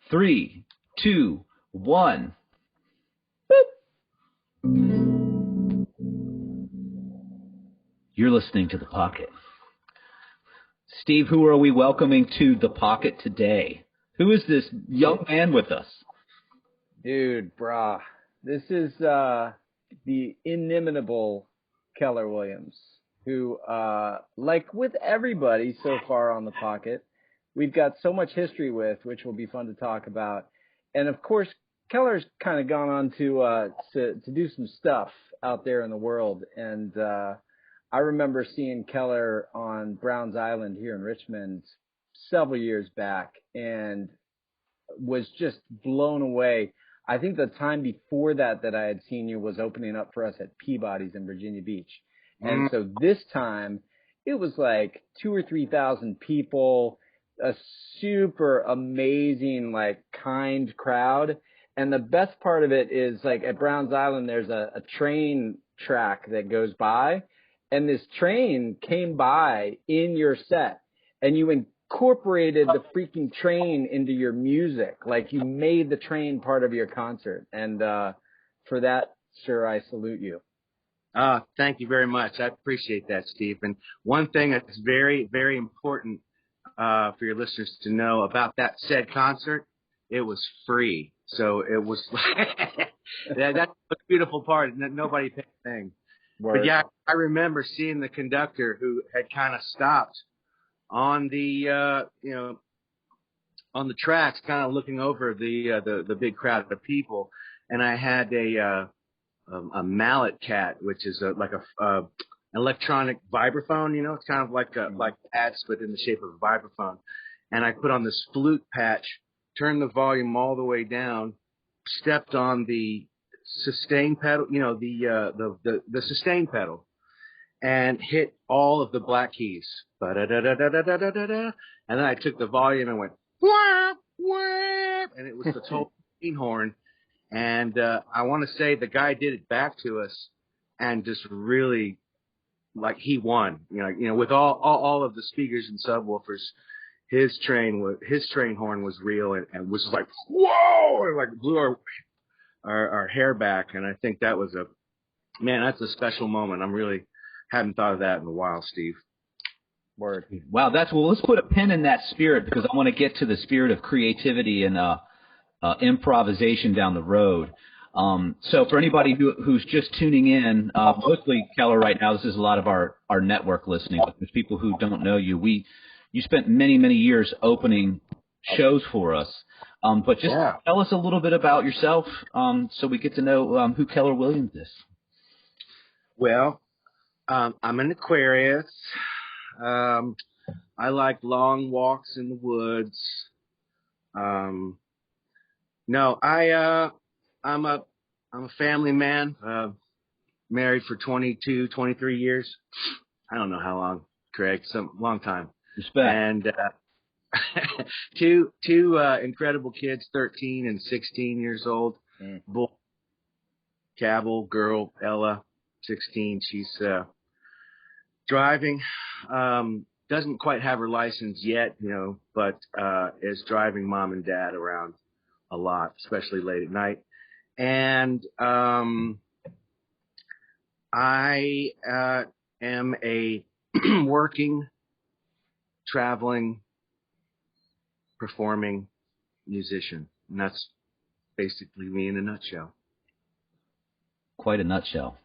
Three, two, one. You're listening to The Pocket. Steve, who are we welcoming to The Pocket today? Who is this young man with us? Dude, brah. This is the inimitable Keller Williams, who, like with everybody so far on The Pocket, we've got so much history with, which will be fun to talk about. And, of course, Keller's kind of gone on to do some stuff out there in the world. And I remember seeing Keller on Browns Island here in Richmond several years back and was just blown away. I think the time before that I had seen you was opening up for us at Peabody's in Virginia Beach. And so this time it was like 2,000 or 3,000 people, a super amazing, like kind crowd. And the best part of it is like at Browns Island, there's a train track that goes by, and this train came by in your set and you incorporated the freaking train into your music. Like you made the train part of your concert. And for that, sir, I salute you. Thank you very much. I appreciate that, Steve. And one thing that's very, very important for your listeners to know about that said concert, it was free. So it was that's the beautiful part. Nobody paid a thing. Word. But yeah, I remember seeing the conductor who had kind of stopped on the on the tracks, kind of looking over the big crowd of people, and I had a mallet cat, which is like a electronic vibraphone. You know, it's kind of like pads, but in the shape of a vibraphone. And I put on this flute patch, turned the volume all the way down, stepped on the sustain pedal, the sustain pedal, and hit all of the black keys. Ba-da-da-da-da-da-da-da-da. And then I took the volume and went, wah, wah, and it was the total horn. And I want to say the guy did it back to us and just really, like, he won. You know, with all of the speakers and subwoofers, his train horn was real and was like, whoa, and like blew our hair back. And I think that was that's a special moment. I'm really hadn't thought of that in a while, Steve. Word. Wow, let's put a pin in that spirit, because I want to get to the spirit of creativity and improvisation down the road. So for anybody who's just tuning in, mostly Keller right now, this is a lot of our network listening, but there's people who don't know you. You spent many, many years opening shows for us. But just tell us a little bit about yourself so we get to know who Keller Williams is. Well, I'm an Aquarius. I like long walks in the woods. I'm a family man, married for 22, 23 years. I don't know how long, Craig, some long time. Respect. And two incredible kids, 13 and 16 years old. Boy, Cabell, girl, Ella, 16. She's driving. Doesn't quite have her license yet, but is driving mom and dad around a lot, especially late at night. And I am a working, traveling, performing musician. And that's basically me in a nutshell. Quite a nutshell.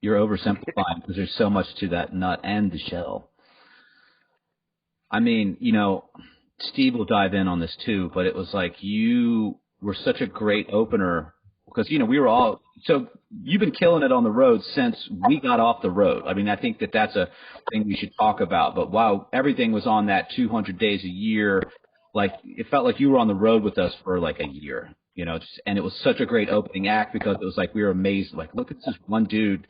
You're oversimplifying because there's so much to that nut and the shell. I mean, Steve will dive in on this too, but it was like you were such a great opener because, we were all – so you've been killing it on the road since we got off the road. I mean, I think that's a thing we should talk about. But wow, everything was on that 200 days a year. Like it felt like you were on the road with us for like a year, and it was such a great opening act because it was like we were amazed. Like, look at this one dude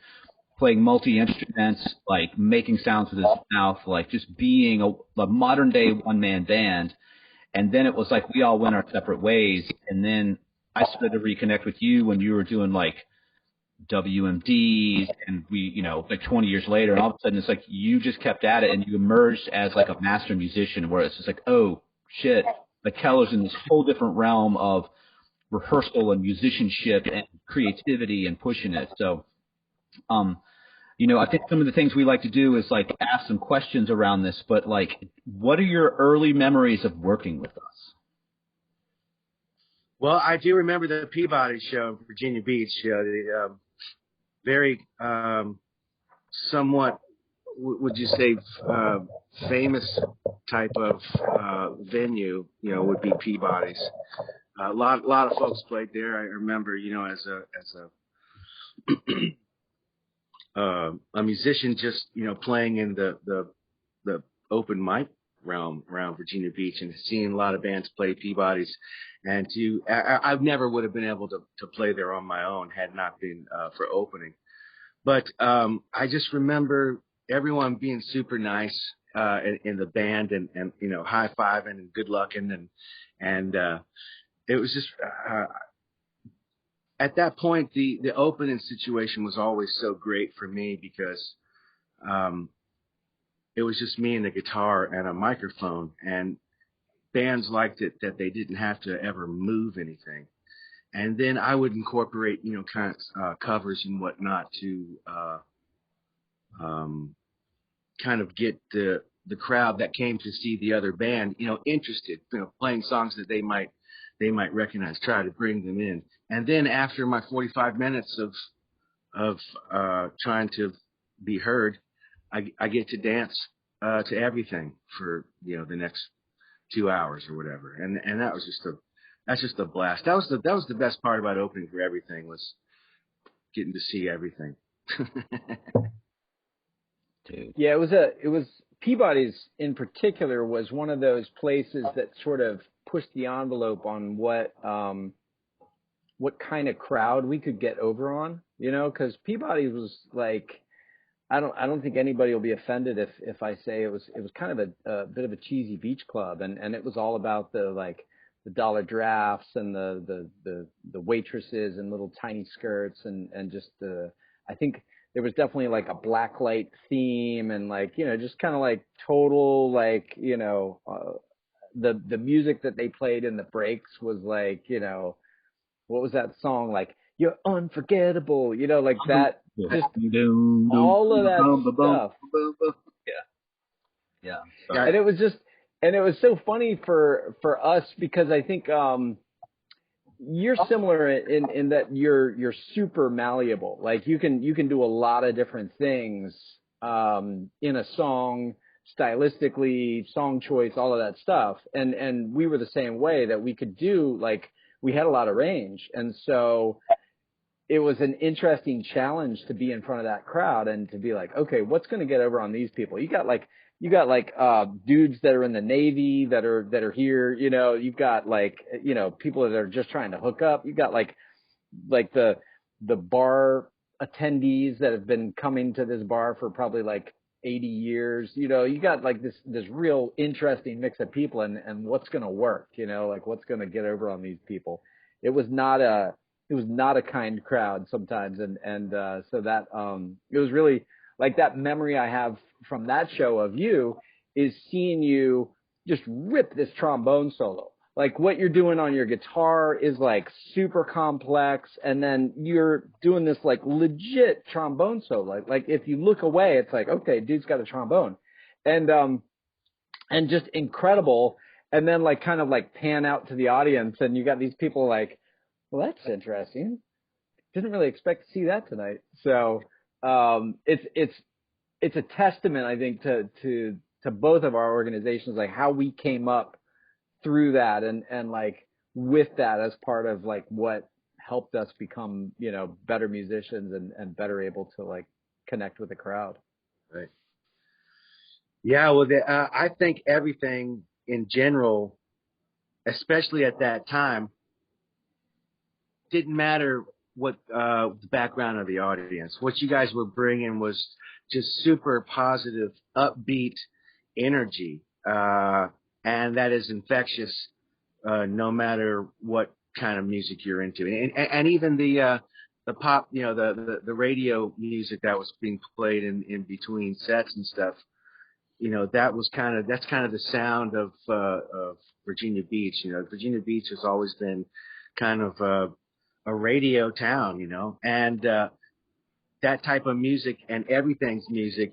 playing multi-instruments, like making sounds with his mouth, like just being a modern-day one-man band. And then it was like we all went our separate ways. And then I started to reconnect with you when you were doing like WMDs, and we, like 20 years later, and all of a sudden it's like you just kept at it and you emerged as like a master musician where it's just like, oh, shit, Like Keller's in this whole different realm of rehearsal and musicianship and creativity and pushing it. So, I think some of the things we like to do is like ask some questions around this, but like, what are your early memories of working with us? Well, I do remember the Peabody show in Virginia Beach, the very somewhat, would you say, famous type of venue, would be Peabody's. A lot of folks played there. I remember, as a musician, just playing in the open mic realm around Virginia Beach and seeing a lot of bands play Peabody's, and I never would have been able to play there on my own had not been for opening. But I just remember everyone being super nice in the band and high fiving and good lucking and it was just at that point the opening situation was always so great for me because it was just me and the guitar and a microphone, and bands liked it that they didn't have to ever move anything. And then I would incorporate, kind of covers and whatnot to kind of get the crowd that came to see the other band, interested, playing songs that they might recognize, try to bring them in. And then after my 45 minutes of trying to be heard, I get to dance to everything for the next 2 hours or whatever, and that was just a blast. That was the best part about opening for everything, was getting to see everything. Dude. Yeah, it was Peabody's in particular was one of those places that sort of pushed the envelope on what kind of crowd we could get over on, because Peabody was like, I don't think anybody will be offended if I say it was kind of a bit of a cheesy beach club, and it was all about the dollar drafts and the waitresses in little tiny skirts and just I think there was definitely like a black light theme and just kind of like total the music that they played in the breaks was like, what was that song, like You're Unforgettable, like that, just all of that stuff. Yeah. And it was so funny for us because I think you're similar in that you're super malleable. Like you can do a lot of different things in a song, stylistically, song choice, all of that stuff. And we were the same way, that we could do, like, we had a lot of range. And so it was an interesting challenge to be in front of that crowd and to be like, okay, what's going to get over on these people? You got dudes that are in the Navy that are here, you've got people that are just trying to hook up. You got like the bar attendees that have been coming to this bar for probably like 80 years. You got like this real interesting mix of people and what's going to work, like what's going to get over on these people. It was not a kind crowd sometimes. And so that, it was really like that memory I have from that show of you is seeing you just rip this trombone solo. Like what you're doing on your guitar is like super complex. And then you're doing this like legit trombone solo. Like if you look away, it's like, okay, dude's got a trombone and just incredible. And then like kind of like pan out to the audience and you got these people like, well, that's interesting. Didn't really expect to see that tonight. So it's a testament, I think, to both of our organizations, like how we came up through that and like with that as part of like what helped us become, better musicians and better able to like connect with the crowd. Right. Yeah. Well, I think everything in general, especially at that time, didn't matter what the background of the audience. What you guys were bringing was just super positive, upbeat energy, and that is infectious, no matter what kind of music you're into. And even the pop, the radio music that was being played in between sets and stuff, that's kind of the sound of Virginia Beach. Virginia Beach has always been kind of a radio town, and that type of music and everything's music,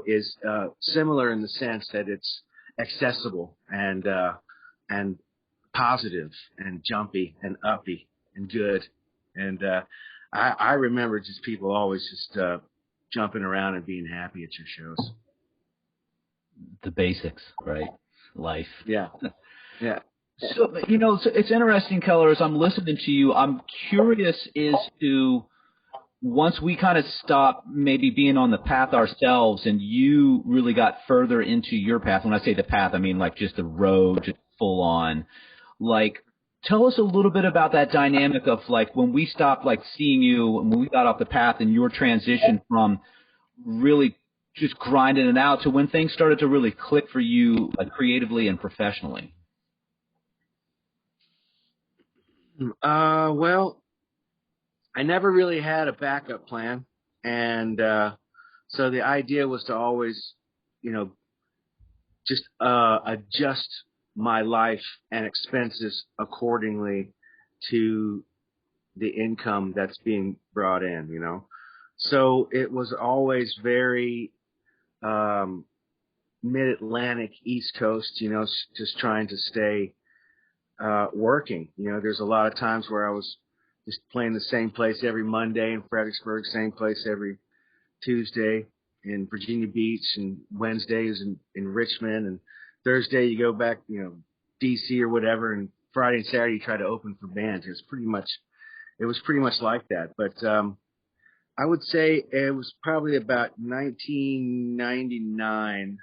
is similar in the sense that it's accessible and positive and jumpy and uppy and good. And I remember just people always just jumping around and being happy at your shows. The basics, right? Life. Yeah. Yeah. So, it's interesting, Keller, as I'm listening to you, I'm curious as to, once we kind of stopped maybe being on the path ourselves and you really got further into your path. When I say the path, I mean like just the road, just full on. Like, tell us a little bit about that dynamic of like when we stopped like seeing you and when we got off the path and your transition from really just grinding it out to when things started to really click for you, like creatively and professionally. Well, I never really had a backup plan. And so the idea was to always, just adjust my life and expenses accordingly to the income that's being brought in. So it was always very mid-Atlantic, East Coast, just trying to stay working. There's a lot of times where I was just playing the same place every Monday in Fredericksburg, same place every Tuesday in Virginia Beach, and Wednesdays in Richmond, and Thursday you go back, DC or whatever, and Friday and Saturday you try to open for bands. It was pretty much like that. But I would say it was probably about 1999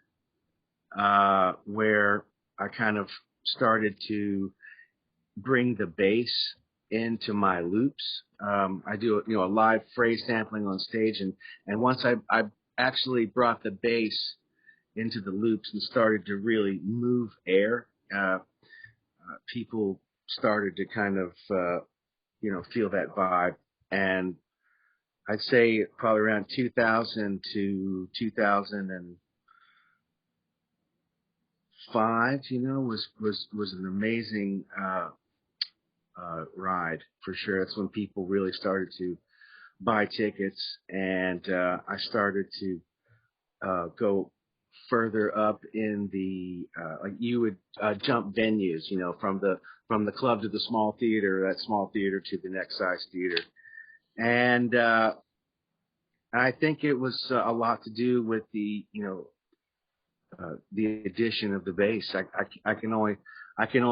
where I kind of started to bring the bass into my loops. I do a live phrase sampling on stage, and once I actually brought the bass into the loops and started to really move air, people started to kind of feel that vibe. And I'd say probably around 2000 to 2005, was an amazing ride for sure. That's when people really started to buy tickets, and I started to go further up in the like you would jump venues, from the club to the small theater, that small theater to the next size theater, and I think it was a lot to do with the addition of the bass. I can only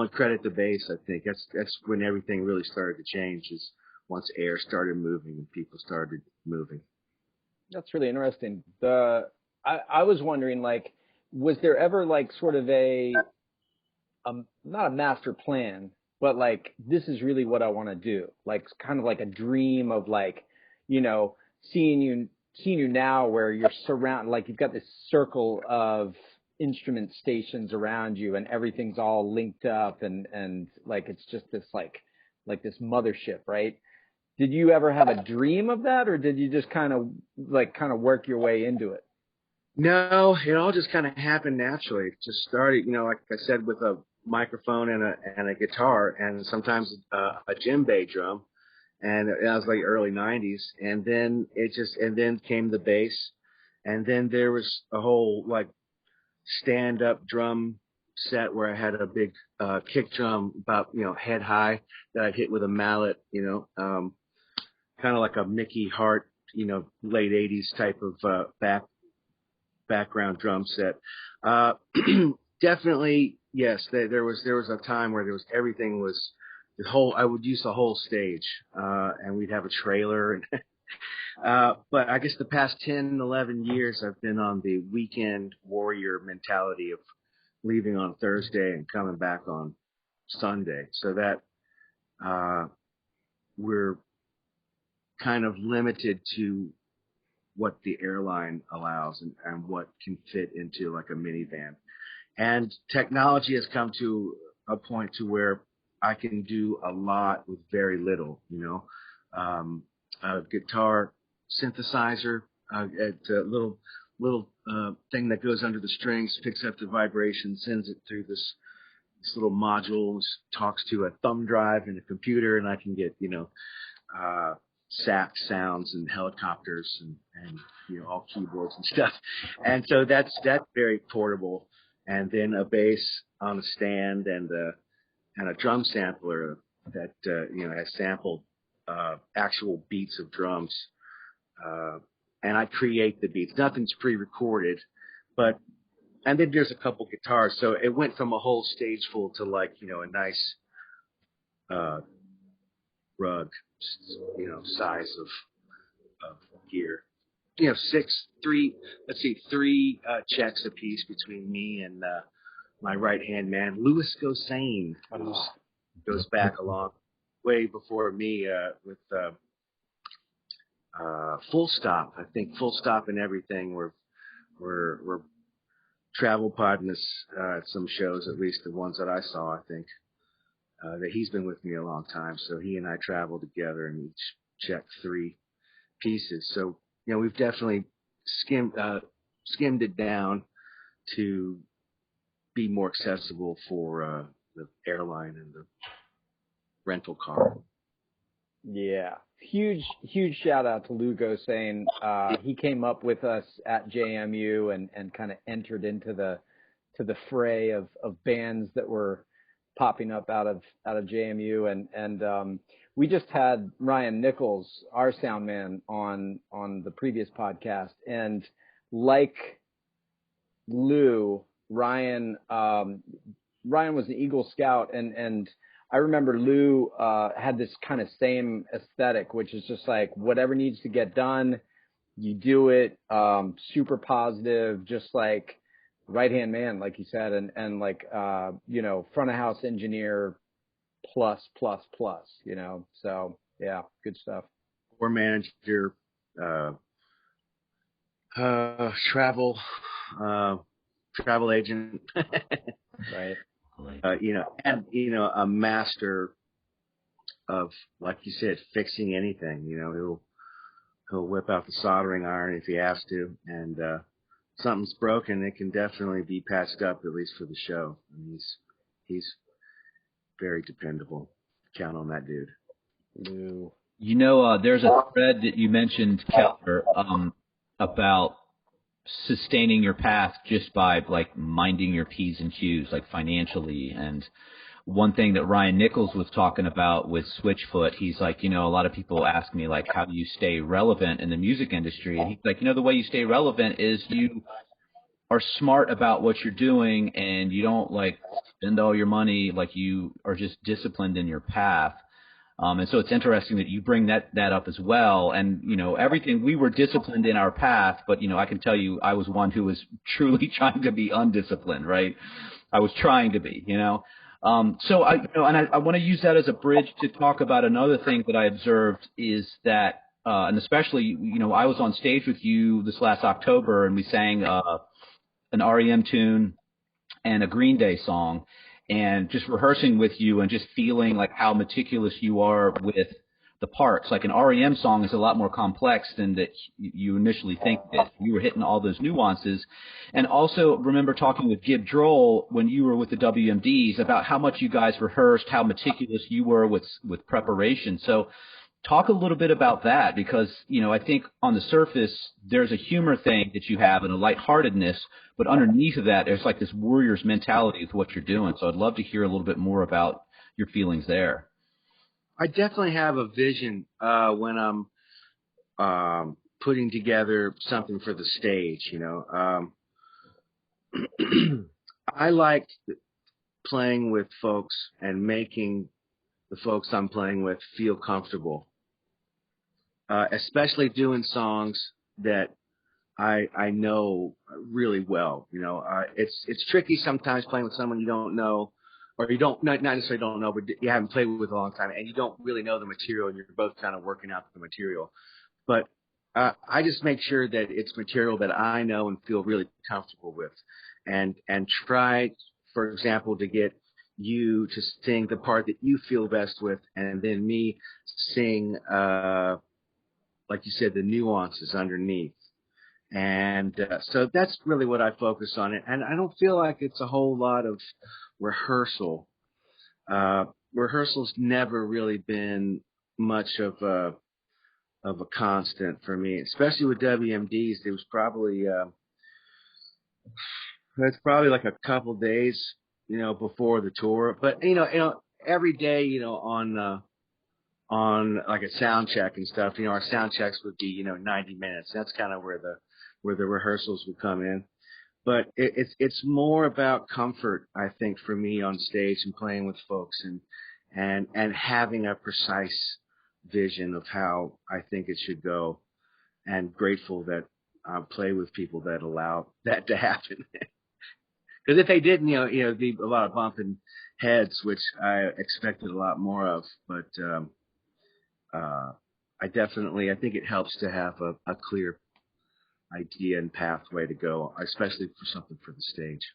credit the bass. I think that's when everything really started to change, is once air started moving and people started moving. That's really interesting. I was wondering, like, was there ever like sort of a not a master plan, but like, this is really what I want to do, like kind of like a dream of like, seeing you now where you're surrounded, like you've got this circle of instrument stations around you and everything's all linked up and like it's just this like this mothership, right? Did you ever have a dream of that, or did you just kind of work your way into it? No, it all just kind of happened naturally. It just started, like I said, with a microphone and a guitar, and sometimes a djembe drum, and that was like early '90s. And then then came the bass, and then there was a whole like stand-up drum set where I had a big kick drum about head high that I hit with a mallet, kind of like a Mickey Hart, late '80s type of background drum set. Definitely, yes. There was a time where everything was the whole. I would use the whole stage, and we'd have a trailer. And but I guess the past 10, 11 years, I've been on the weekend warrior mentality of leaving on Thursday and coming back on Sunday, so that we're kind of limited to what the airline allows and what can fit into like a minivan. And technology has come to a point to where I can do a lot with very little, a guitar synthesizer, a little thing that goes under the strings, picks up the vibration, sends it through this little module, which talks to a thumb drive in a computer, and I can get, sap sounds and helicopters and all keyboards and stuff. And so that's very portable. And then a bass on a stand and a drum sampler that has sampled actual beats of drums. And I create the beats. Nothing's pre-recorded, and then there's a couple guitars. So it went from a whole stage full to a nice rug, size of gear. Three checks apiece between me and my right-hand man, Louis Gossane, who goes back a long way before me with Full Stop. I think Full Stop and everything were travel partners at some shows, at least the ones that I saw, I think. That he's been with me a long time, so he and I traveled together and each checked 3 pieces. So, we've definitely skimmed it down to be more accessible for the airline and the rental car. Yeah. Huge shout out to Lou Gossane. He came up with us at JMU and kind of entered into the fray of bands that were popping up out of JMU, and we just had Ryan Nichols, our sound man, on the previous podcast, and like Lou, Ryan was an Eagle Scout, and I remember Lou had this kind of same aesthetic, which is just like whatever needs to get done, you do it, super positive, just like right-hand man, like you said, and like, front of house engineer plus, so yeah, good stuff. Or manager, travel agent, right. A master of, like you said, fixing anything. He'll whip out the soldering iron if he has to, and something's broken, it can definitely be patched up, at least for the show. I mean, he's very dependable. Count on that dude. Lou. There's a thread that you mentioned, Keller, about sustaining your path just by minding your P's and Q's, financially. And one thing that Ryan Nichols was talking about with Switchfoot, he's like, a lot of people ask me how do you stay relevant in the music industry? And he's like, the way you stay relevant is you are smart about what you're doing and you don't spend all your money, you are just disciplined in your path. And so it's interesting that you bring that up as well. And, everything, we were disciplined in our path, but, I can tell you I was one who was truly trying to be undisciplined, right? I was trying to be, So I want to use that as a bridge to talk about another thing that I observed is that, and especially, I was on stage with you this last October and we sang an REM tune and a Green Day song, and just rehearsing with you and just feeling how meticulous you are with the parts. An REM song is a lot more complex than that you initially think that you were hitting all those nuances. And also remember talking with Gib Droll when you were with the WMDs about how much you guys rehearsed, how meticulous you were with preparation. So talk a little bit about that, because, I think on the surface, there's a humor thing that you have and a lightheartedness, but underneath of that, there's this warrior's mentality with what you're doing. So I'd love to hear a little bit more about your feelings there. I definitely have a vision when I'm putting together something for the stage, I like playing with folks and making the folks I'm playing with feel comfortable. Especially doing songs that I know really well. It's tricky sometimes playing with someone you don't know, or you don't not necessarily don't know, but you haven't played with a long time, and you don't really know the material, and you're both kind of working out the material. But I just make sure that it's material that I know and feel really comfortable with, and try, for example, to get you to sing the part that you feel best with, and then me sing, like you said, the nuances underneath. And so that's really what I focus on. And I don't feel like it's a whole lot of rehearsal. Rehearsal's never really been much of a constant for me, especially with WMDs. It was probably it's probably like a couple days, before the tour. But every day, on like a sound check and stuff, our sound checks would be 90 minutes. That's kind of where the rehearsals would come in. But it's more about comfort, I think, for me on stage and playing with folks and having a precise vision of how I think it should go, and grateful that I play with people that allow that to happen. Because if they didn't, it'd be a lot of bumping heads, which I expected a lot more of. But I think it helps to have a clear idea and pathway to go, especially for something for the stage.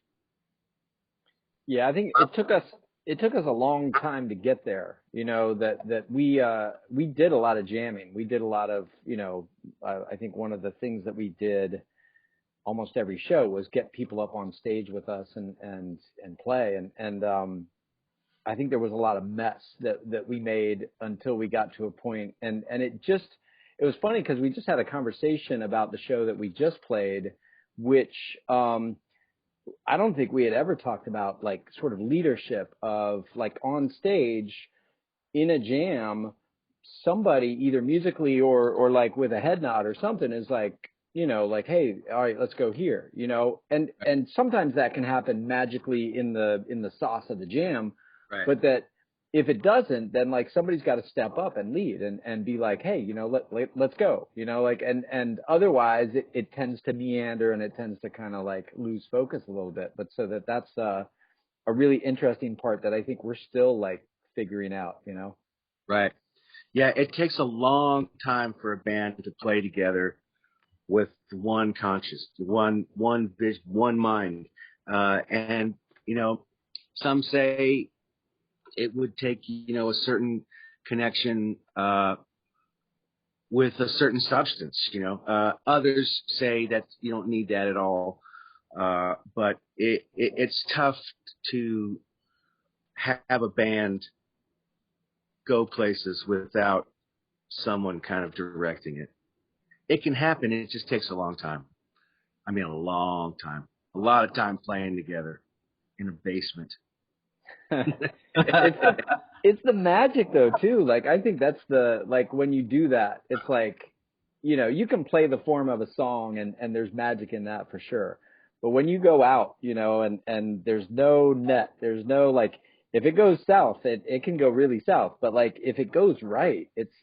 Yeah, I think it took us a long time to get there. That we did a lot of jamming. We did a lot of, I think one of the things that we did almost every show was get people up on stage with us and play. And I think there was a lot of mess that we made until we got to a point. And it was funny because we just had a conversation about the show that we just played, which I don't think we had ever talked about, like, sort of leadership of, like, on stage in a jam, somebody either musically or like with a head nod or something is like, like, hey, all right, let's go here, and sometimes that can happen magically in the sauce of the jam. Right. But that if it doesn't, then like somebody's got to step up and lead and be like, hey, let's go, and otherwise it tends to meander and it tends to kind of like lose focus a little bit. But so that's a really interesting part that I think we're still like figuring out, Right. Yeah, it takes a long time for a band to play together with one conscious, one vision, one mind. And some say it would take, a certain connection with a certain substance, Others say that you don't need that at all. But it's tough to have a band go places without someone kind of directing it. It can happen. It just takes a long time. I mean, a long time. A lot of time playing together in a basement. It's the magic though too. Like I think that's like when you do that, it's like, you can play the form of a song and there's magic in that for sure. But when you go out, and there's no net, there's no like, if it goes south, it can go really south. But like if it goes right, it's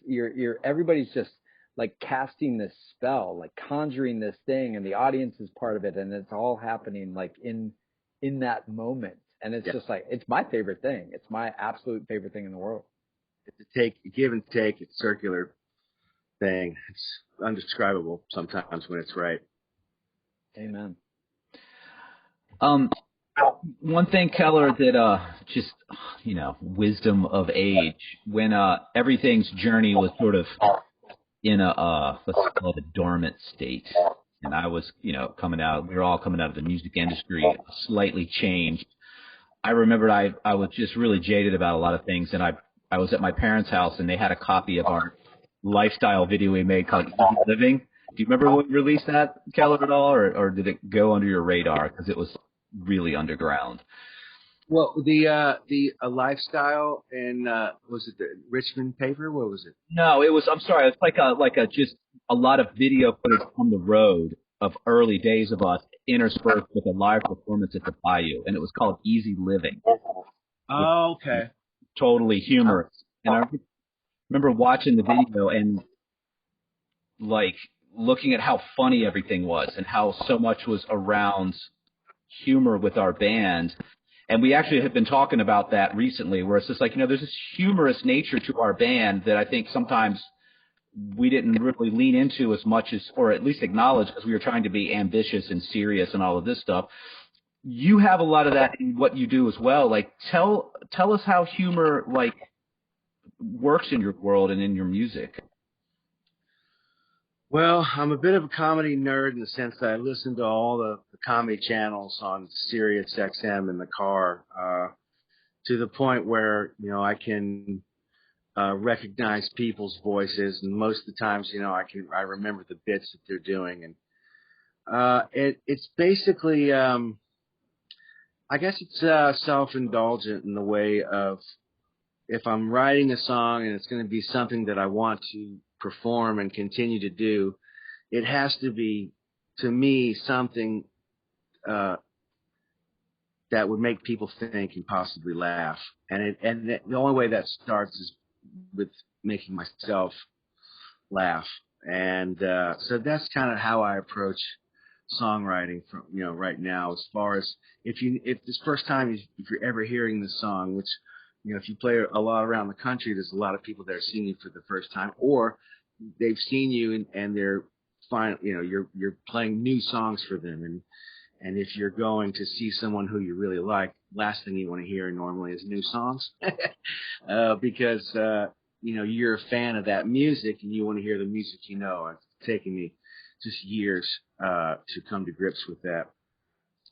everybody's just like casting this spell, like conjuring this thing, and the audience is part of it, and it's all happening like in that moment. And it's just like, it's my favorite thing. It's my absolute favorite thing in the world. It's a give and take. It's a circular thing. It's undescribable sometimes when it's right. Amen. One thing, Keller, that just, wisdom of age, when everything's journey was sort of in a, let's call it a dormant state. And I was, we were all coming out of the music industry, slightly changed. I remembered I was just really jaded about a lot of things, and I was at my parents' house, and they had a copy of our lifestyle video we made called Easy Living. Do you remember when we released that, Keller, at all, or did it go under your radar because it was really underground? Well, the lifestyle in was it the Richmond paper? What was it? No, it was. I'm sorry. It's like a just a lot of video footage on the road of early days of us, interspersed with a live performance at the Bayou, and it was called Easy Living. Oh, okay. Totally humorous. And I remember watching the video and like looking at how funny everything was and how so much was around humor with our band. And we actually have been talking about that recently, where it's just like, there's this humorous nature to our band that I think sometimes we didn't really lean into as much as, or at least acknowledge, because we were trying to be ambitious and serious and all of this stuff. You have a lot of that in what you do as well. Like, tell us how humor like works in your world and in your music. Well, I'm a bit of a comedy nerd in the sense that I listen to all the comedy channels on Sirius XM in the car, to the point where, I can recognize people's voices, and most of the times, I remember the bits that they're doing, and it's basically, I guess it's self-indulgent in the way of, if I'm writing a song and it's going to be something that I want to perform and continue to do, it has to be, to me, something that would make people think and possibly laugh. And the only way that starts is with making myself laugh. And so that's kind of how I approach songwriting from, right now, as far as if this first time, if you're ever hearing this song, which, if you play a lot around the country, there's a lot of people that are seeing you for the first time, or they've seen you and they're fine, you're playing new songs for them. And if you're going to see someone who you really like, last thing you want to hear normally is new songs, because, you're a fan of that music and you want to hear the music. It's taken me just years to come to grips with that.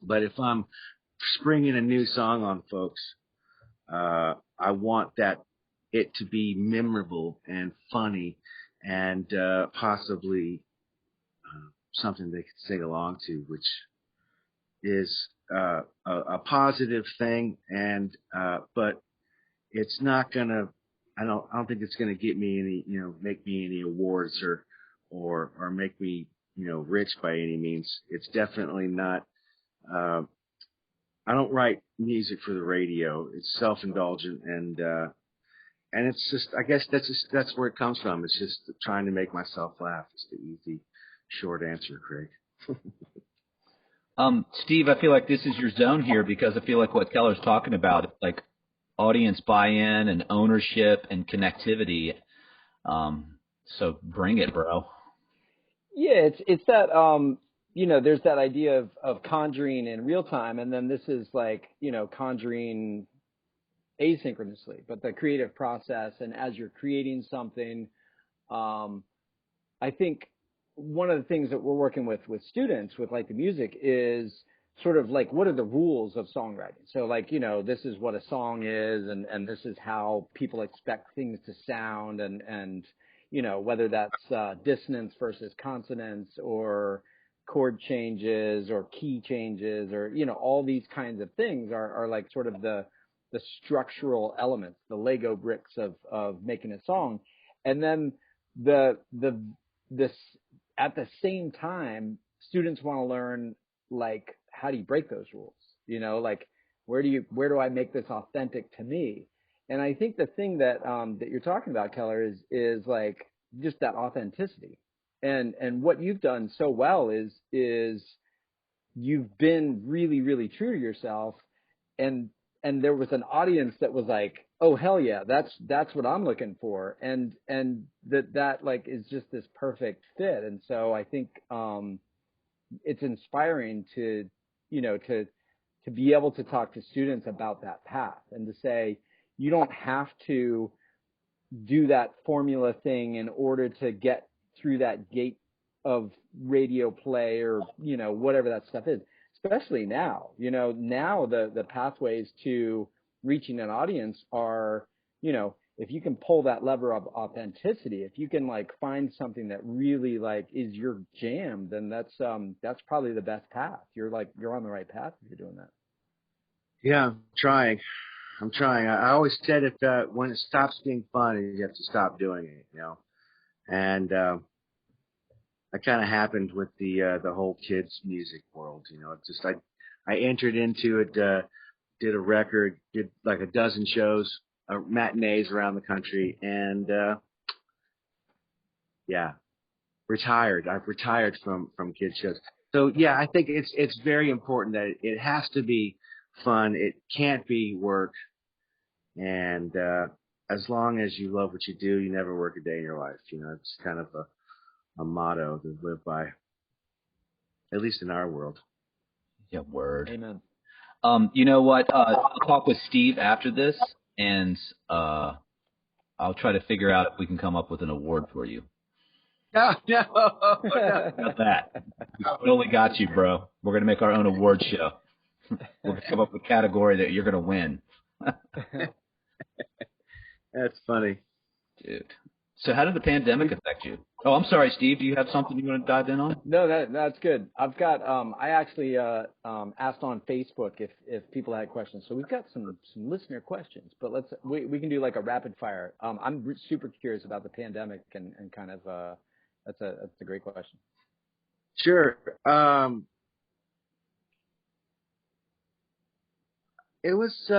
But if I'm springing a new song on folks, I want it to be memorable and funny and possibly something they could sing along to, which is a positive thing. And but it's not gonna. I don't think it's gonna get me any, make me any awards or make me, rich by any means. It's definitely not. I don't write music for the radio. It's self-indulgent, and it's just, I guess that's where it comes from. It's just trying to make myself laugh. It's the easy, short answer, Craig. Steve, I feel like this is your zone here, because I feel like what Keller's talking about is like audience buy-in and ownership and connectivity. So bring it, bro. Yeah, it's that there's that idea of conjuring in real time, and then this is like, conjuring asynchronously, but the creative process, and as you're creating something, I think one of the things that we're working with students with like the music is sort of like, what are the rules of songwriting? So like, this is what a song is, and this is how people expect things to sound, and whether that's dissonance versus consonance, or chord changes or key changes, or all these kinds of things are like sort of the structural elements, the Lego bricks of making a song. And then this at the same time, students want to learn, like, how do you break those rules? Like, where do I make this authentic to me? And I think the thing that that you're talking about, Keller, is like just that authenticity. And what you've done so well is you've been really, really true to yourself, and there was an audience that was like, oh hell yeah, that's what I'm looking for, and that like is just this perfect fit. And so I think it's inspiring to to be able to talk to students about that path, and to say, you don't have to do that formula thing in order to get through that gate of radio play, or whatever that stuff is. Especially now, now the pathways to reaching an audience are, if you can pull that lever of authenticity, if you can like find something that really like is your jam, then that's probably the best path. You're on the right path if you're doing that. Yeah, I'm trying. I always said it, when it stops being fun, you have to stop doing it, And that kind of happened with the whole kids music world, It's just I entered into it, did a record, did like a dozen shows, matinees around the country, and yeah, retired. I've retired from kids shows. So yeah, I think it's very important that it has to be fun. It can't be work. And as long as you love what you do, you never work a day in your life. It's kind of a motto to live by, at least in our world. Yeah, word. Amen. You know what? I'll talk with Steve after this, and I'll try to figure out if we can come up with an award for you. No, no, About that. We totally got you, bro. We're going to make our own award show. We're going to come up with a category that you're going to win. That's funny. Dude. So how did the pandemic affect you? Oh, I'm sorry, Steve. Do you have something you want to dive in on? No, that's good. I've got I actually asked on Facebook if people had questions. So we've got some listener questions, but we can do like a rapid fire. I'm super curious about the pandemic and kind of that's a great question. Sure. It was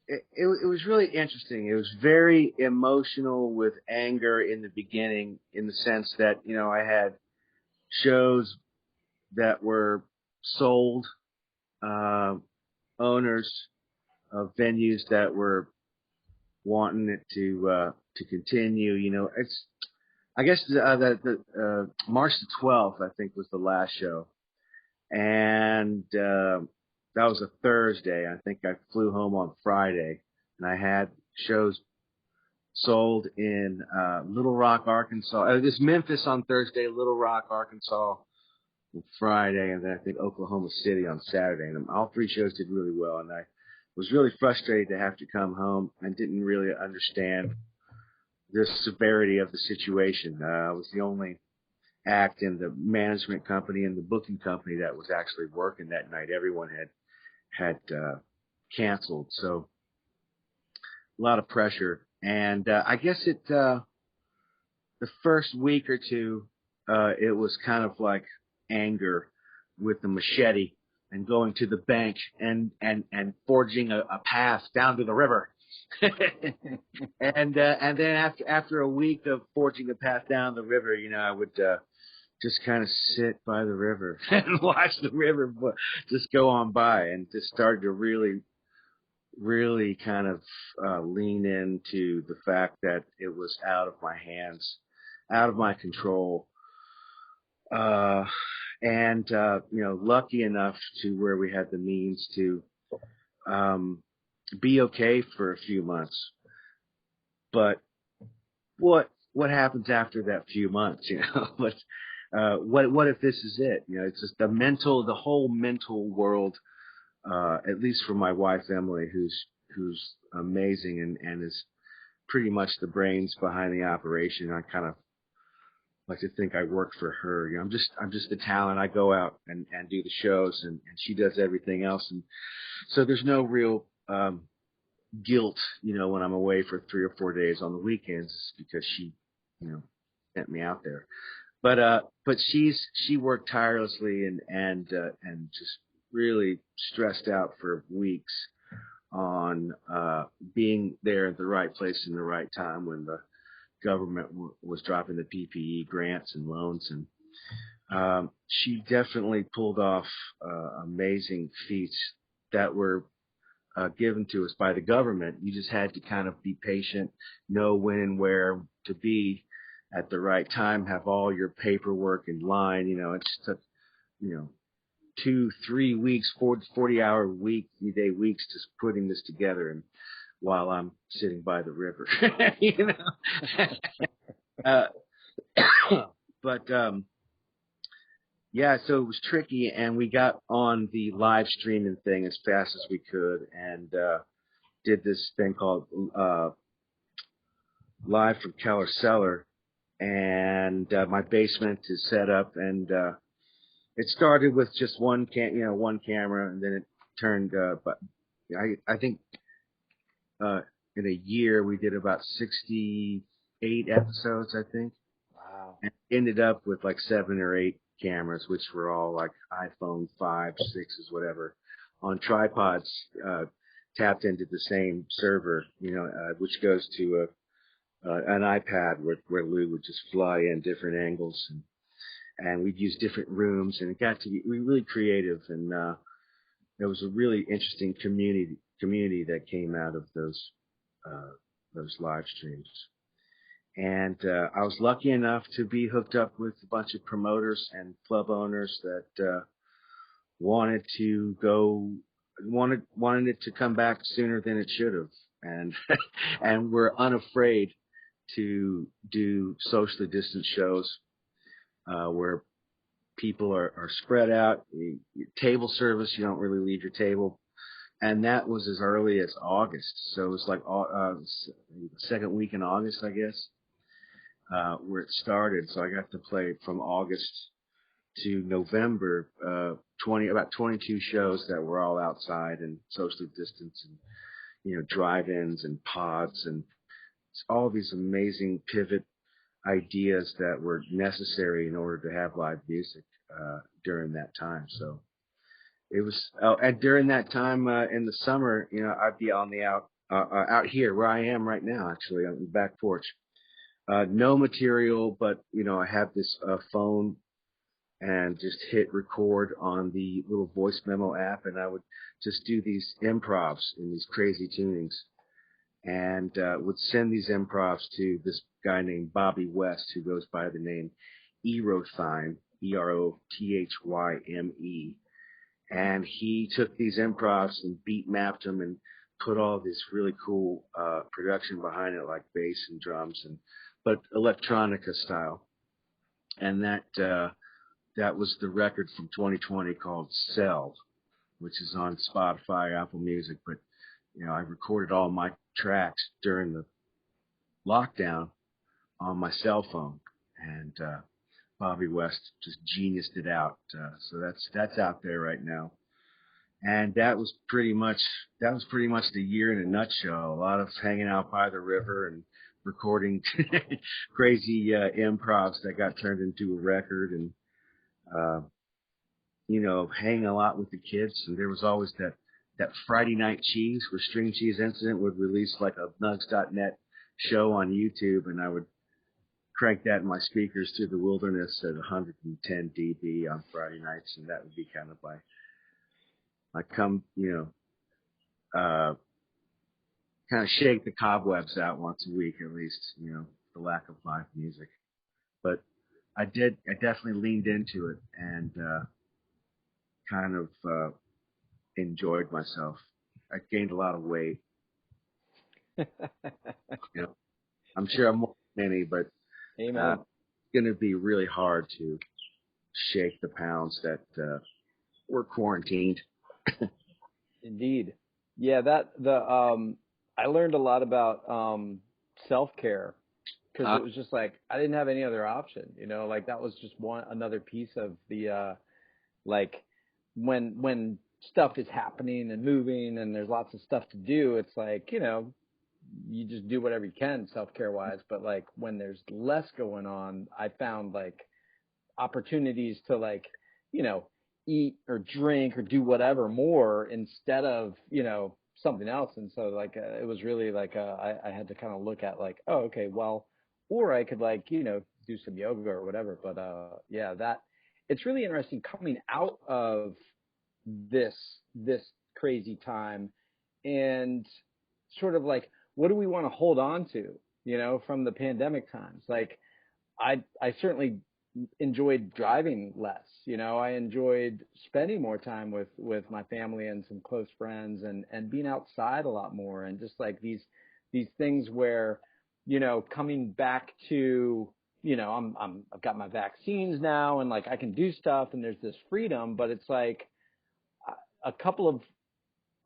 it was really interesting. It was very emotional with anger in the beginning, in the sense that, you know, I had shows that were sold, owners of venues that were wanting it to continue. You know, it's, I guess the March the 12th, I think, was the last show, and that was a Thursday. I think I flew home on Friday, and I had shows sold in Little Rock, Arkansas. It was Memphis on Thursday, Little Rock, Arkansas on Friday, and then I think Oklahoma City on Saturday. And all three shows did really well, and I was really frustrated to have to come home and didn't really understand the severity of the situation. I was the only act in the management company and the booking company that was actually working that night. Everyone had canceled, so a lot of pressure. And I guess the first week or two, it was kind of like anger with the machete and going to the bank and forging a path down to the river. And then after a week of forging a path down the river, you know, I would just kind of sit by the river and watch the river just go on by, and just started to really kind of lean into the fact that it was out of my hands, out of my control. And you know, lucky enough to where we had the means to be okay for a few months. But what happens after that few months, you know? What if this is it? You know, it's just the whole mental world, at least for my wife Emily, who's amazing and is pretty much the brains behind the operation. I kind of like to think I work for her. You know, I'm just the talent. I go out and do the shows, and she does everything else. And so there's no real guilt, you know, when I'm away for 3 or 4 days on the weekends, because she, you know, sent me out there. But she worked tirelessly and just really stressed out for weeks on being there at the right place in the right time when the government was dropping the PPE grants and loans. And she definitely pulled off amazing feats that were given to us by the government. You just had to kind of be patient, know when and where to be at the right time, have all your paperwork in line. You know, it just took, you know, 2-3 weeks, 40-hour day weeks, just putting this together. And while I'm sitting by the river, you know, but yeah, so it was tricky, and we got on the live streaming thing as fast as we could, and did this thing called Live from Keller Cellar, and my basement is set up, and it started with just one camera, and then it turned. But I think in a year we did about 68 episodes, I think. Wow. And ended up with like 7 or 8 cameras, which were all like iPhone 5, 6s, whatever, on tripods, tapped into the same server, you know, which goes to an iPad where Lou would just fly in different angles, and we'd use different rooms, and it got to be really creative, and there was a really interesting community that came out of those live streams. And I was lucky enough to be hooked up with a bunch of promoters and club owners that wanted it to come back sooner than it should have, and and were unafraid to do socially distant shows where people are spread out. Table service, you don't really leave your table. And that was as early as August. So it was like second week in August, I guess, where it started. So I got to play from August to November, about 22 shows that were all outside and socially distanced, and, you know, drive-ins and pods and all these amazing pivot ideas that were necessary in order to have live music during that time. So it was, and during that time in the summer, you know, I'd be on the out here where I am right now, actually on the back porch. No material, but you know, I have this phone and just hit record on the little voice memo app, and I would just do these improvs in these crazy tunings, and would send these improvs to this guy named Bobby West, who goes by the name Erothyme, Erothyme, and he took these improvs and beat mapped them and put all this really cool production behind it, like bass and drums, but electronica style, and that was the record from 2020 called Cell, which is on Spotify, Apple Music. But, you know, I recorded all my tracks during the lockdown on my cell phone, and Bobby West just geniused it out. So that's out there right now. And that was pretty much the year in a nutshell. A lot of hanging out by the river and recording crazy improvs that got turned into a record, and you know, hanging a lot with the kids. And there was always that Friday Night Cheese, where String Cheese Incident would release like a Nugs.net show on YouTube, and I would crank that in my speakers through the wilderness at 110 dB on Friday nights, and that would be kind of kind of shake the cobwebs out once a week at least, you know, the lack of live music. But I definitely leaned into it and kind of enjoyed myself. I gained a lot of weight. You know, I'm sure I'm more than many, but it's going to be really hard to shake the pounds that were quarantined. Indeed. Yeah, I learned a lot about self-care, because it was just like I didn't have any other option, you know, like that was just another piece of the like when stuff is happening and moving and there's lots of stuff to do, it's like, you know, you just do whatever you can self-care wise. But like when there's less going on, I found like opportunities to, like, you know, eat or drink or do whatever more instead of, you know, something else. And so like it was really like I had to kind of look at like, oh, okay, well, or I could, like, you know, do some yoga or whatever. But yeah, that it's really interesting coming out of this crazy time and sort of like, what do we want to hold on to, you know, from the pandemic times? Like I certainly enjoyed driving less, you know, I enjoyed spending more time with my family and some close friends, and being outside a lot more, and just like these things where, you know, coming back to, you know, I've got my vaccines now, and like I can do stuff and there's this freedom. But it's like a couple of,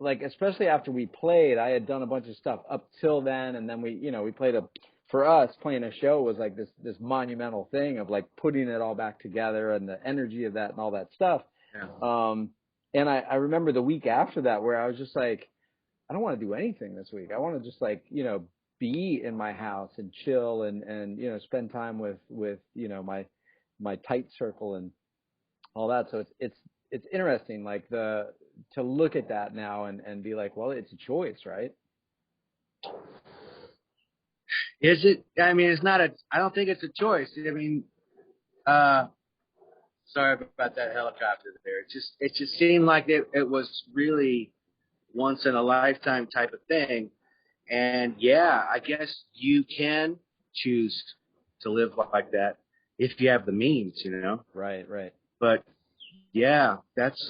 like, especially after we played, I had done a bunch of stuff up till then, and then we played for us, playing a show was like this monumental thing of like putting it all back together and the energy of that and all that stuff. Yeah. And I remember the week after that where I was just like, I don't want to do anything this week. I want to just, like, you know, be in my house and chill and you know, spend time with you know, my tight circle and all that. So it's interesting, like to look at that now and be like, well, it's a choice, right? Is it? I mean, it's not I don't think it's a choice. I mean, sorry about that helicopter there. It just seemed like it was really once in a lifetime type of thing. And yeah, I guess you can choose to live like that if you have the means, you know? Right. But yeah, that's,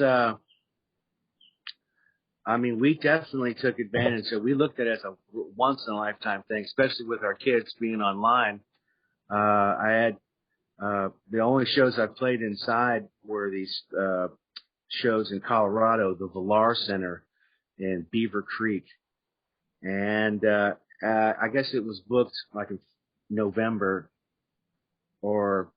I mean, we definitely took advantage. So we looked at it as a once in a lifetime thing, especially with our kids being online. I had the only shows I played inside were these shows in Colorado, the Villar Center in Beaver Creek, and I guess it was booked like in November or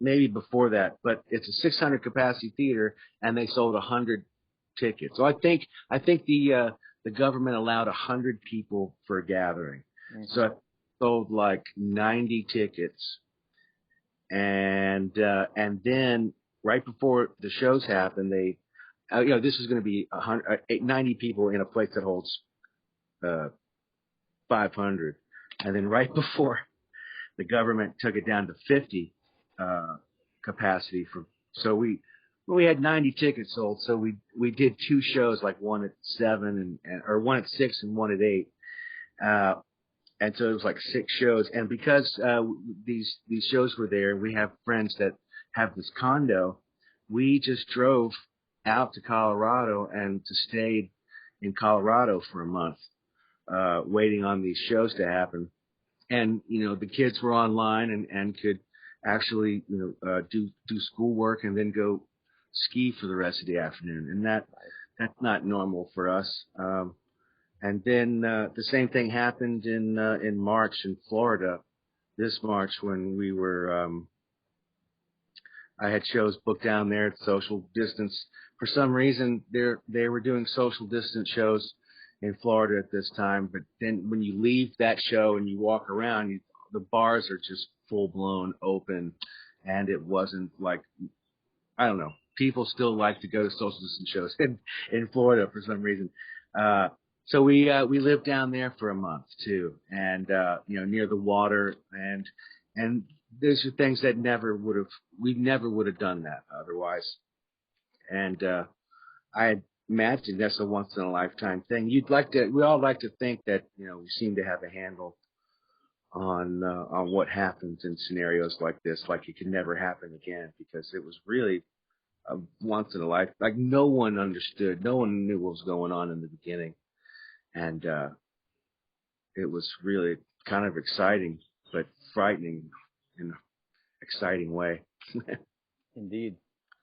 maybe before that, but it's a 600 capacity theater, and they sold 100 tickets. So I think the government allowed 100 people for a gathering. Mm-hmm. So I sold like 90 tickets, and then right before the shows happened, they, this was going to be 90 people in a place that holds 500, and then right before the government took it down to 50 capacity so we had 90 tickets sold, so we did 2 shows, like one at 7 or one at 6 and one at 8, and so it was like 6 shows. And because these shows were there, we have friends that have this condo, we just drove out to Colorado and stayed in Colorado for a month, waiting on these shows to happen. And the kids were online and could actually do schoolwork and then go ski for the rest of the afternoon, and that's not normal for us. And then the same thing happened in March in Florida. This March, when we were, I had shows booked down there at social distance. For some reason, they were doing social distance shows in Florida at this time. But then when you leave that show and you walk around, the bars are just full blown open, and it wasn't like, I don't know. People still like to go to social distance shows in Florida for some reason. So we lived down there for a month too, and near the water, and those are things that we never would have done that otherwise. And I imagine that's a once in a lifetime thing. We all like to think that we seem to have a handle on what happens in scenarios like this, like it can never happen again, because it was really a once in a life. Like no one understood, no one knew what was going on in the beginning, and it was really kind of exciting, but frightening in an exciting way. Indeed,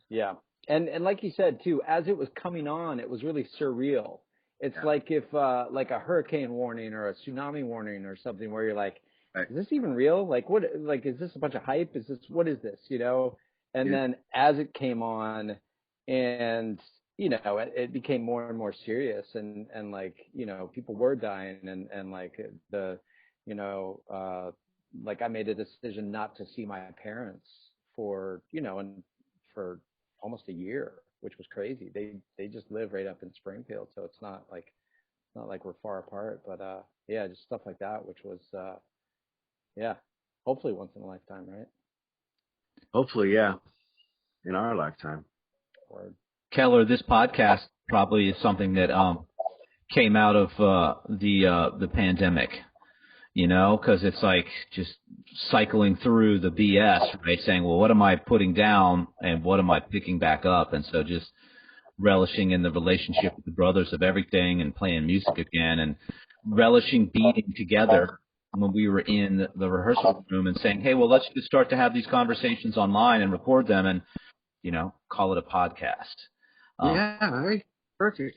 yeah. And like you said too, as it was coming on, it was really surreal. It's like if like a hurricane warning or a tsunami warning or something, where you're like, is this even real? Like what? Like is this a bunch of hype? What is this? And then as it came on, and it became more and more serious, and like people were dying, and like like I made a decision not to see my parents for and for almost a year, which was crazy. They just live right up in Springfield, so it's not like we're far apart, but just stuff like that, which was hopefully once in a lifetime, right? Hopefully, yeah, in our lifetime. Word. Keller, this podcast probably is something that came out of the pandemic, because it's like just cycling through the BS, right? Saying, well, what am I putting down and what am I picking back up? And so just relishing in the relationship with the brothers of everything and playing music again, and relishing being together when we were in the rehearsal room and saying, hey, well, let's just start to have these conversations online and record them and, call it a podcast. Right. Perfect.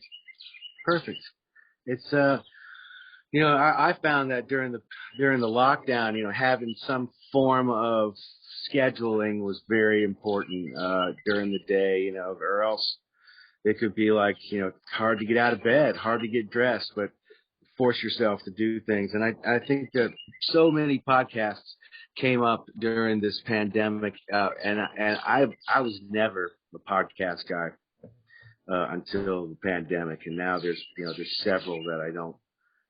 It's, I found that during the lockdown, having some form of scheduling was very important, during the day, or else it could be like, hard to get out of bed, hard to get dressed, but force yourself to do things. And I think that so many podcasts came up during this pandemic, and I was never a podcast guy until the pandemic, and now there's several that I don't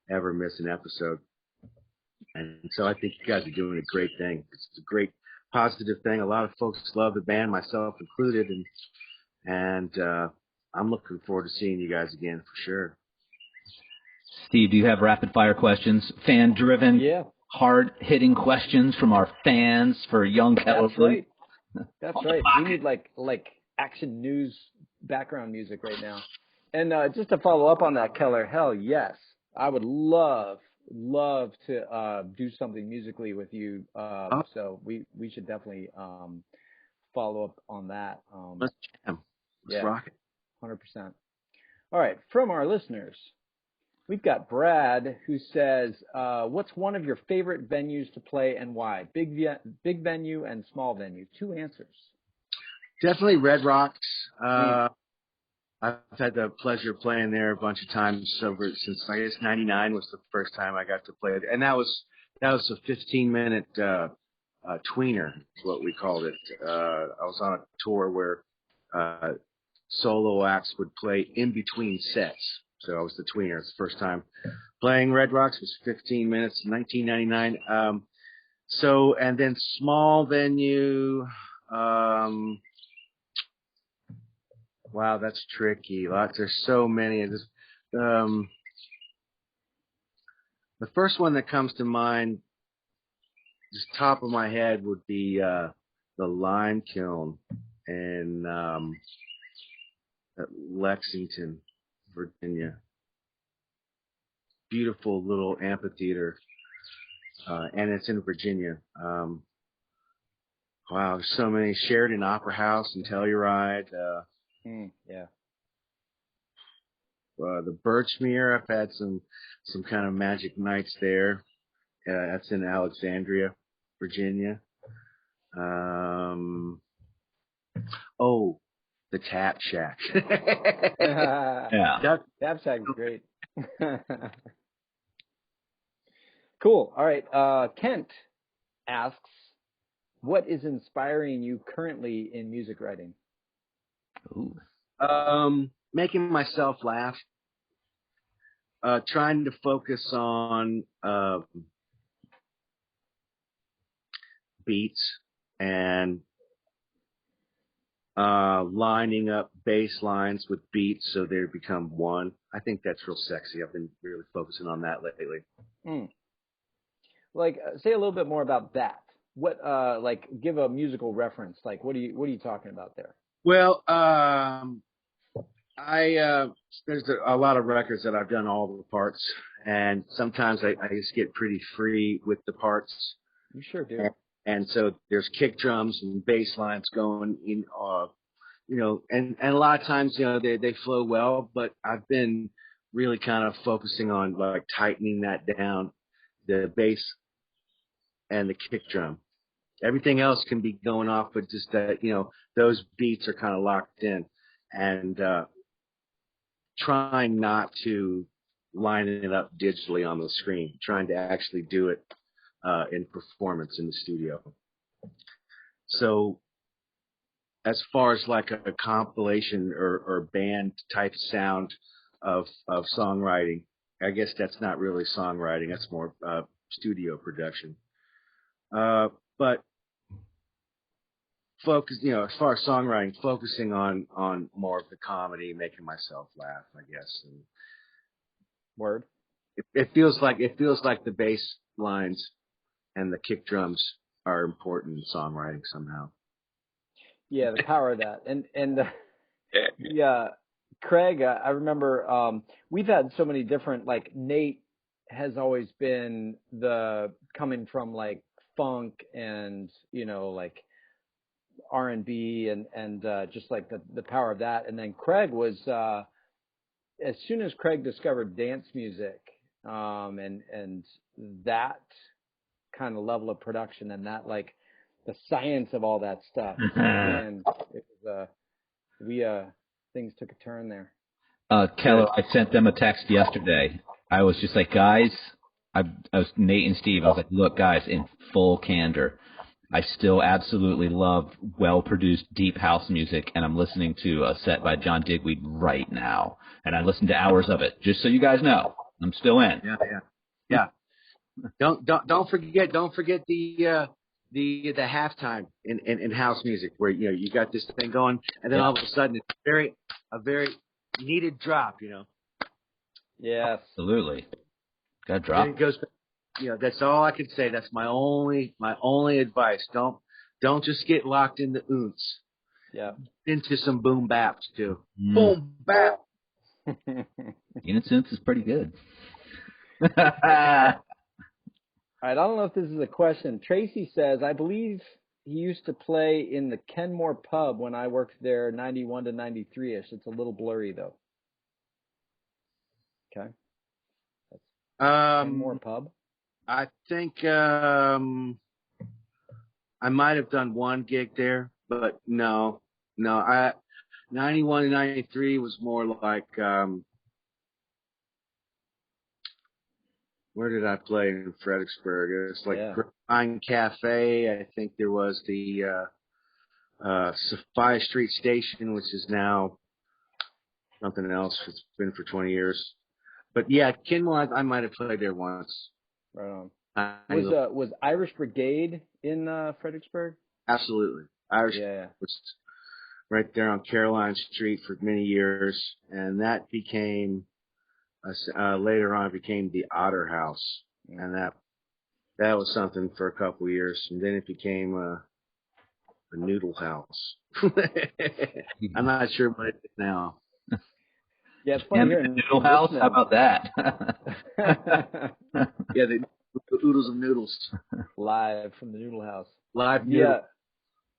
ever miss an episode. And so I think you guys are doing a great thing. It's a great positive thing. A lot of folks love the band, myself included, and I'm looking forward to seeing you guys again for sure. Steve, do you have rapid fire questions? Fan driven, hard hitting questions from our fans for young Keller Williams? That's right. We need like action news background music right now. And just to follow up on that, Keller, hell yes, I would love to do something musically with you. Oh, So we should definitely follow up on that. let's jam. Let's Yeah, rock it. 100%. All right, from our listeners, we've got Brad who says, "What's one of your favorite venues to play and why? Big venue and small venue." Two answers. Definitely Red Rocks. I've had the pleasure of playing there a bunch of times since I guess '99 was the first time I got to play it, and that was a 15-minute tweener, is what we called it. I was on a tour where solo acts would play in between sets, so I was the tweener. It's the first time playing Red Rocks. It was 15 minutes, 1999. So and then small venue. Wow, that's tricky. There's so many. The first one that comes to mind, just top of my head, would be the Lime Kiln in at Lexington, Virginia. Beautiful little amphitheater, and it's in Virginia. Wow, there's so many. Sheridan Opera House and Telluride. Yeah. The Birchmere, I've had some kind of magic nights there. That's in Alexandria, Virginia. Oh, the Tap Shack. Yeah. Tap Shack is great. Cool. All right. Kent asks, "What is inspiring you currently in music writing?" Ooh. Making myself laugh. Trying to focus on beats and lining up bass lines with beats so they become one. I think that's real sexy. I've been really focusing on that lately. Like, say a little bit more about that. What, like, give a musical reference. Like, what are you talking about there? Well, there's a lot of records that I've done all the parts, and sometimes I just get pretty free with the parts. You sure do. And so there's kick drums and bass lines going in, and a lot of times, they flow well, but I've been really kind of focusing on like tightening that down, the bass and the kick drum. Everything else can be going off, but just that, those beats are kind of locked in, and trying not to line it up digitally on the screen, trying to actually do it in performance in the studio. So as far as like a compilation or band type sound of songwriting, I guess that's not really songwriting. That's more studio production. But focus, as far as songwriting, focusing on more of the comedy, making myself laugh, I guess. And Word. It feels like the bass lines and the kick drums are important in songwriting somehow. Yeah, the power of that. And yeah, Craig, I remember we've had so many different, like, Nate has always been coming from like funk and, like R&B and just like the power of that. And then Craig was, as soon as Craig discovered dance music, and that kind of level of production and that, like, the science of all that stuff, and it was, things took a turn there. Keller, I sent them a text yesterday. I was just like, guys, I was Nate and Steve. I was like, look, guys, in full candor, I still absolutely love well-produced deep house music, and I'm listening to a set by John Digweed right now, and I listened to hours of it. Just so you guys know, I'm still in. Yeah. Don't forget the halftime in house music where you got this thing going, and then all of a sudden it's a very needed drop. Yes, absolutely. Got to drop. It goes. That's all I can say. That's my only advice. Don't just get locked in the ounce. Yeah. into some boom baps too. Mm. Boom bap. Unit synth is pretty good. All right, I don't know if this is a question. Tracy says, I believe he used to play in the Kenmore pub when I worked there, 91 to 93-ish. It's a little blurry, though. Okay. That's Kenmore pub? I think I might have done one gig there, but no. 91 and 93 was more like, where did I play in Fredericksburg? It was like Grapevine Cafe. I think there was the Sophia Street Station, which is now something else. It's been for 20 years. But yeah, Kenmore, I might have played there once. Right on. Was Irish Brigade in Fredericksburg? Absolutely. Irish was right there on Caroline Street for many years, and that became later on it became the Otter House, and that was something for a couple of years, and then it became a Noodle House. I'm not sure what it is now. Yeah, it's funny hearing Noodle House. How about that? Yeah, the oodles of noodles. Live from the Noodle House. Live noodle.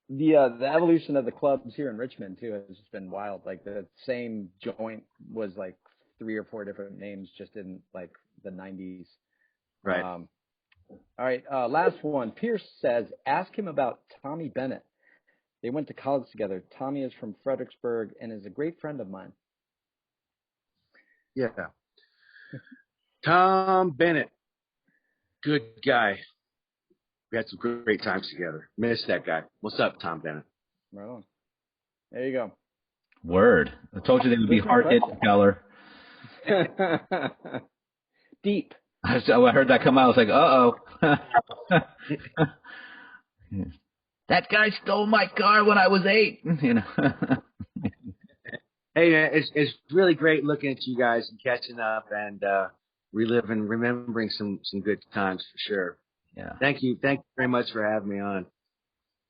The evolution of the clubs here in Richmond too has just been wild. Like the same joint was like 3 or 4 different names just in like the 90s. Right. All right. Last one. Pierce says, ask him about Tommy Bennett. They went to college together. Tommy is from Fredericksburg and is a great friend of mine. Yeah. Tom Bennett. Good guy. We had some great times together. Miss that guy. What's up, Tom Bennett? Right on. There you go. Word. I told you they would be hard hit, Keller. Deep. I heard that come out. I was like, uh-oh. That guy stole my car when I was 8. You know. Hey, man, it's really great looking at you guys and catching up and remembering some good times for sure. Yeah. Thank you very much for having me on.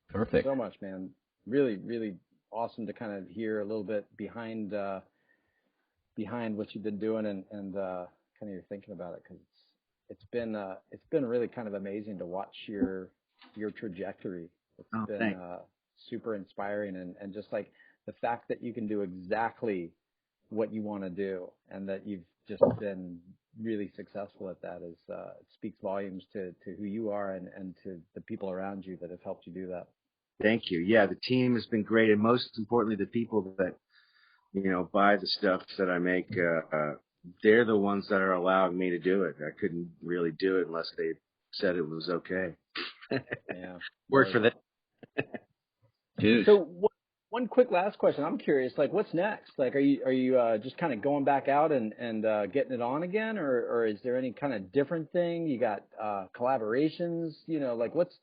Perfect. So much, man. Really, really awesome to kind of hear a little bit behind what you've been doing and kind of your thinking about it, because it's been really kind of amazing to watch your trajectory. It's been super inspiring, and just like the fact that you can do exactly what you want to do and that you've just been really successful at that is it speaks volumes to who you are and to the people around you that have helped you do that. Thank you. Yeah, the team has been great, and most importantly, the people that buy the stuff that I make. They're the ones that are allowing me to do it. I couldn't really do it unless they said it was okay. Yeah, work for them. Dude. So one quick last question. I'm curious, like, what's next? Like, are you just kind of going back out and getting it on again, or is there any kind of different thing? You got collaborations, like what's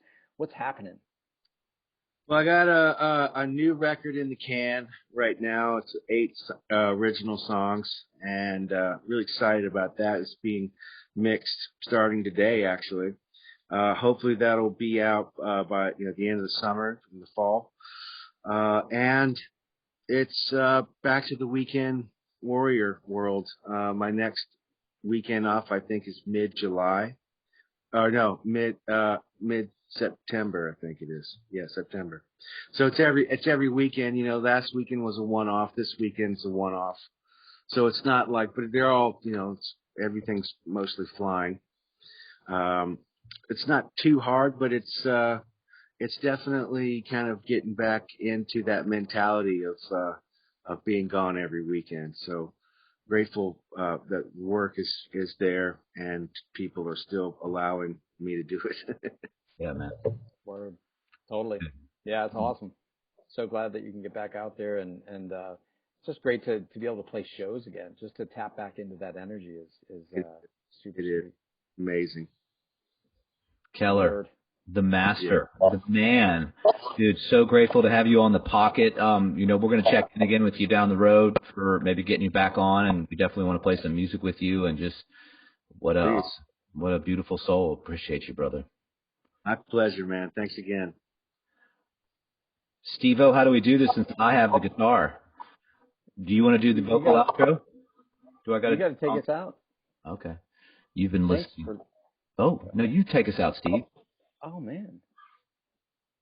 happening? Well, I got a new record in the can right now. It's 8 original songs, and really excited about that. It's being mixed starting today, actually. Hopefully that'll be out by the end of the summer, in the fall. And it's back to the weekend warrior world. My next weekend off, I think, is mid-July. Or no, mid-September, I think it is. Yeah, September. So it's every weekend. Last weekend was a one-off. This weekend's a one-off. So it's not like, but they're all, everything's mostly flying. It's not too hard, but it's definitely kind of getting back into that mentality of being gone every weekend. So grateful that work is there and people are still allowing me to do it. Yeah, man. Word. Totally. Yeah, it's awesome. So glad that you can get back out there and it's just great to be able to play shows again. Just to tap back into that energy is super. It is amazing. Keller. Word. The master, the man, dude. So grateful to have you on the pocket. We're going to check in again with you down the road for maybe getting you back on, and we definitely want to play some music with you. And just what a beautiful soul. Appreciate you, brother. My pleasure, man. Thanks again. Steve-O, how do we do this since I have the guitar? Do you want to do the vocal outro? Do I got You got to take us out. Okay. You've been Thanks listening. Oh, no, you take us out, Steve. Oh, man.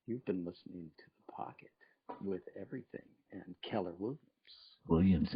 You've been listening to The Pocket with Everything and Keller Williams. Williams.